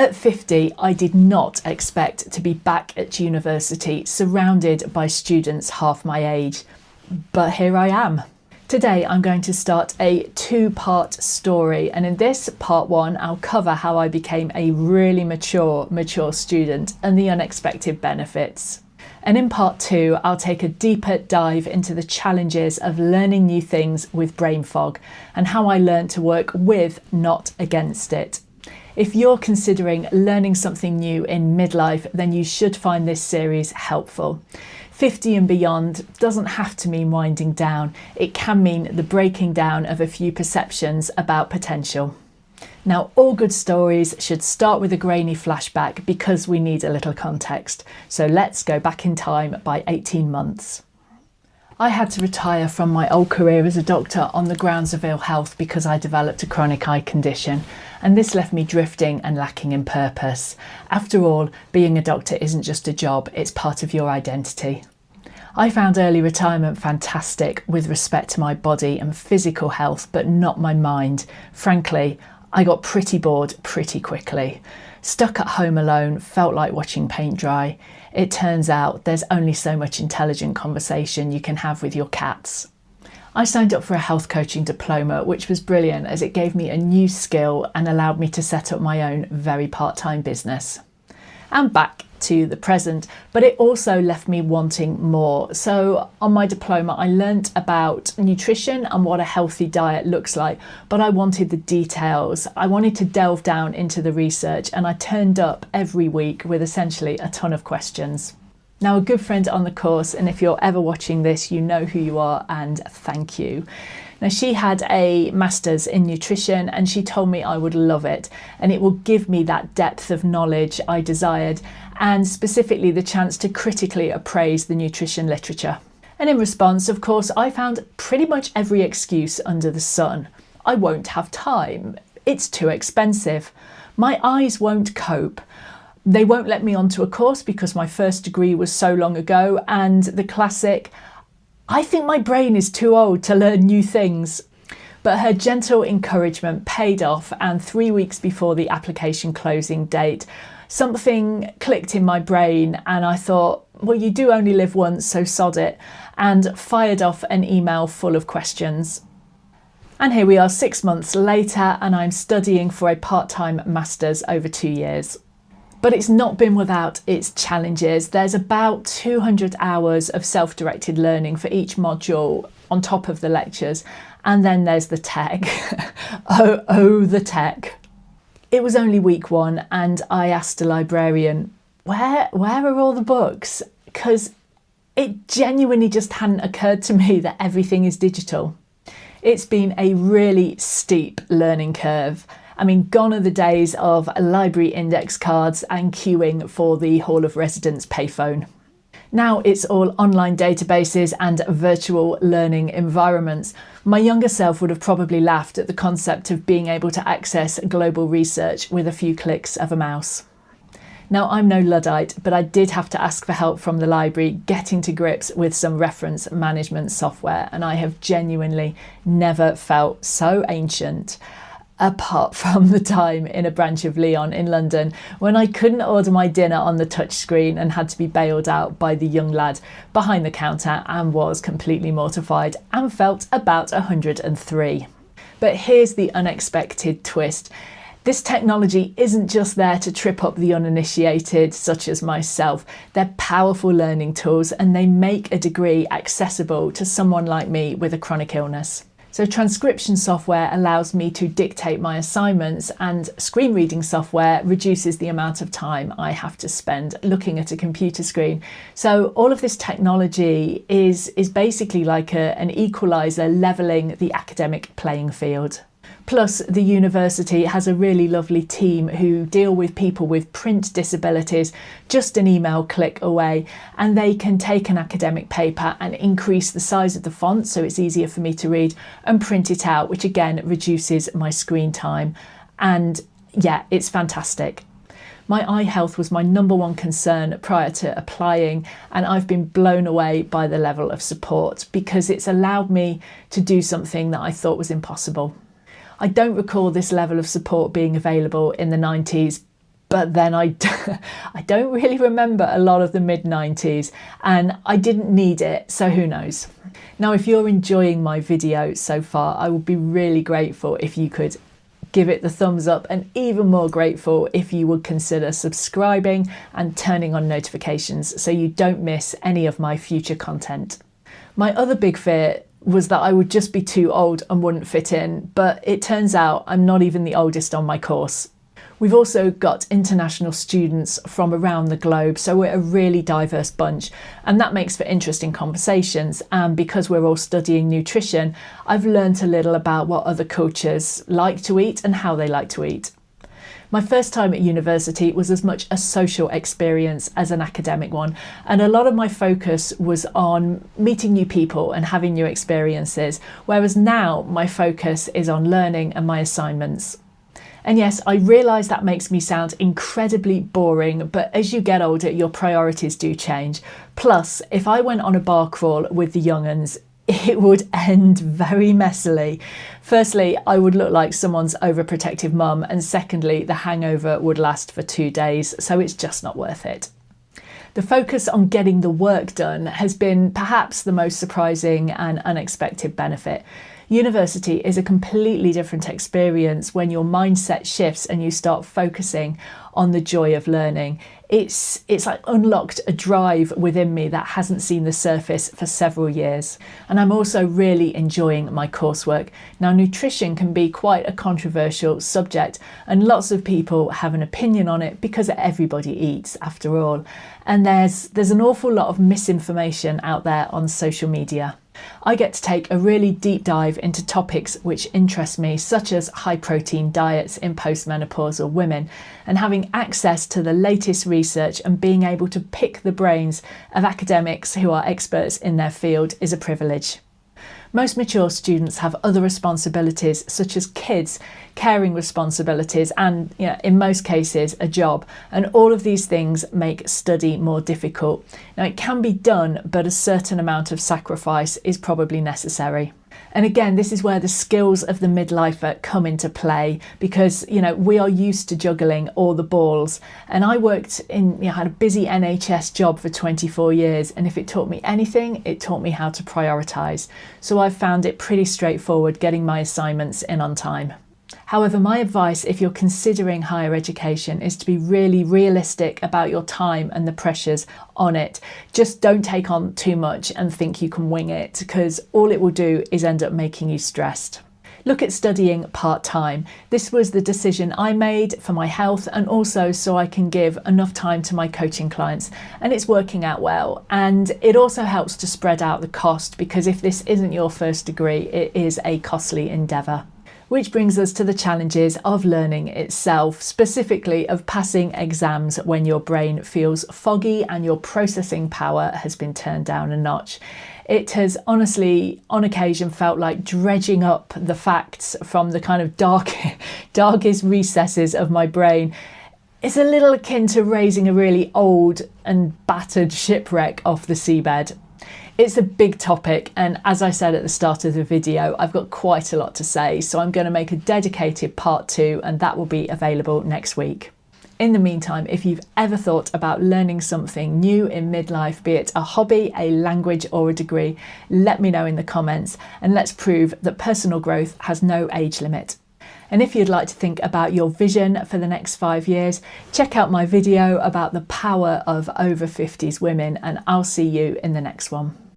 At 50, I did not expect to be back at university, surrounded by students half my age. But here I am. Today I'm going to start a two-part story, and in this part one I'll cover how I became a really mature student and the unexpected benefits. And in part two I'll take a deeper dive into the challenges of learning new things with brain fog and how I learned to work with, not against it. If you're considering learning something new in midlife, then you should find this series helpful. 50 and beyond doesn't have to mean winding down. It can mean the breaking down of a few perceptions about potential. Now, all good stories should start with a grainy flashback because we need a little context. So let's go back in time by 18 months. I had to retire from my old career as a doctor on the grounds of ill health because I developed a chronic eye condition, and this left me drifting and lacking in purpose. After all, being a doctor isn't just a job, it's part of your identity. I found early retirement fantastic with respect to my body and physical health, but not my mind. Frankly, I got pretty bored pretty quickly. Stuck at home alone felt like watching paint dry. It turns out there's only so much intelligent conversation you can have with your cats. I signed up for a health coaching diploma, which was brilliant as it gave me a new skill and allowed me to set up my own very part-time business. And back to the present, but it also left me wanting more. So on my diploma, I learnt about nutrition and what a healthy diet looks like, but I wanted the details. I wanted to delve down into the research, and I turned up every week with essentially a ton of questions. Now, a good friend on the course, and if you're ever watching this, you know who you are, and thank you. Now, she had a master's in nutrition and she told me I would love it and it will give me that depth of knowledge I desired, and specifically the chance to critically appraise the nutrition literature. And in response, of course, I found pretty much every excuse under the sun. I won't have time. It's too expensive. My eyes won't cope. They won't let me onto a course because my first degree was so long ago, and the classic, I think my brain is too old to learn new things. But her gentle encouragement paid off, and 3 weeks before the application closing date, something clicked in my brain and I thought, well, you do only live once, so sod it, and fired off an email full of questions. And here we are 6 months later, and I'm studying for a part-time master's over 2 years. But it's not been without its challenges. There's about 200 hours of self-directed learning for each module on top of the lectures. And then there's the tech. oh, the tech. It was only week one and I asked a librarian, where are all the books? Because it genuinely just hadn't occurred to me that everything is digital. It's been a really steep learning curve. I mean, gone are the days of library index cards and queuing for the Hall of Residence payphone. Now it's all online databases and virtual learning environments. My younger self would have probably laughed at the concept of being able to access global research with a few clicks of a mouse. Now, I'm no Luddite, but I did have to ask for help from the library getting to grips with some reference management software, and I have genuinely never felt so ancient. Apart from the time in a branch of Leon in London when I couldn't order my dinner on the touchscreen and had to be bailed out by the young lad behind the counter and was completely mortified and felt about 103. But here's the unexpected twist. This technology isn't just there to trip up the uninitiated, such as myself. They're powerful learning tools and they make a degree accessible to someone like me with a chronic illness. So transcription software allows me to dictate my assignments, and screen reading software reduces the amount of time I have to spend looking at a computer screen. So all of this technology is basically like an equalizer, levelling the academic playing field. Plus, the university has a really lovely team who deal with people with print disabilities just an email click away, and they can take an academic paper and increase the size of the font so it's easier for me to read and print it out, which again reduces my screen time. And yeah, it's fantastic. My eye health was my number one concern prior to applying, and I've been blown away by the level of support because it's allowed me to do something that I thought was impossible. I don't recall this level of support being available in the 90s, but then I don't really remember a lot of the mid-90s, and I didn't need it, so who knows. Now, if you're enjoying my video so far, I would be really grateful if you could give it the thumbs up, and even more grateful if you would consider subscribing and turning on notifications so you don't miss any of my future content. My other big fear was that I would just be too old and wouldn't fit in, but it turns out I'm not even the oldest on my course. We've also got international students from around the globe, so we're a really diverse bunch, and that makes for interesting conversations. And because we're all studying nutrition, I've learnt a little about what other cultures like to eat and how they like to eat. My first time at university was as much a social experience as an academic one, and a lot of my focus was on meeting new people and having new experiences, whereas now my focus is on learning and my assignments. And yes, I realise that makes me sound incredibly boring, but as you get older, your priorities do change. Plus, if I went on a bar crawl with the young uns, it would end very messily. Firstly, I would look like someone's overprotective mum, and secondly, the hangover would last for 2 days, so it's just not worth it. The focus on getting the work done has been perhaps the most surprising and unexpected benefit. University is a completely different experience when your mindset shifts and you start focusing on the joy of learning. It's like unlocked a drive within me that hasn't seen the surface for several years. And I'm also really enjoying my coursework. Now, nutrition can be quite a controversial subject, and lots of people have an opinion on it because everybody eats after all. And there's an awful lot of misinformation out there on social media. I get to take a really deep dive into topics which interest me, such as high protein diets in postmenopausal women, and having access to the latest research and being able to pick the brains of academics who are experts in their field is a privilege. Most mature students have other responsibilities such as kids, caring responsibilities, and in most cases a job, and all of these things make study more difficult. Now, it can be done, but a certain amount of sacrifice is probably necessary. And again, this is where the skills of the midlifer come into play, because we are used to juggling all the balls. And I worked had a busy NHS job for 24 years, and if it taught me anything, it taught me how to prioritise. So I've found it pretty straightforward getting my assignments in on time. However, my advice if you're considering higher education is to be really realistic about your time and the pressures on it. Just don't take on too much and think you can wing it, because all it will do is end up making you stressed. Look at studying part-time. This was the decision I made for my health, and also so I can give enough time to my coaching clients, and it's working out well. And it also helps to spread out the cost, because if this isn't your first degree, it is a costly endeavour. Which brings us to the challenges of learning itself, specifically of passing exams when your brain feels foggy and your processing power has been turned down a notch. It has honestly, on occasion, felt like dredging up the facts from the kind of darkest recesses of my brain. It's a little akin to raising a really old and battered shipwreck off the seabed. It's a big topic, and as I said at the start of the video, I've got quite a lot to say, so I'm going to make a dedicated part 2, and that will be available next week. In the meantime, if you've ever thought about learning something new in midlife, be it a hobby, a language or a degree, let me know in the comments, and let's prove that personal growth has no age limit. And if you'd like to think about your vision for the next 5 years, check out my video about the power of over 50s women, and I'll see you in the next one.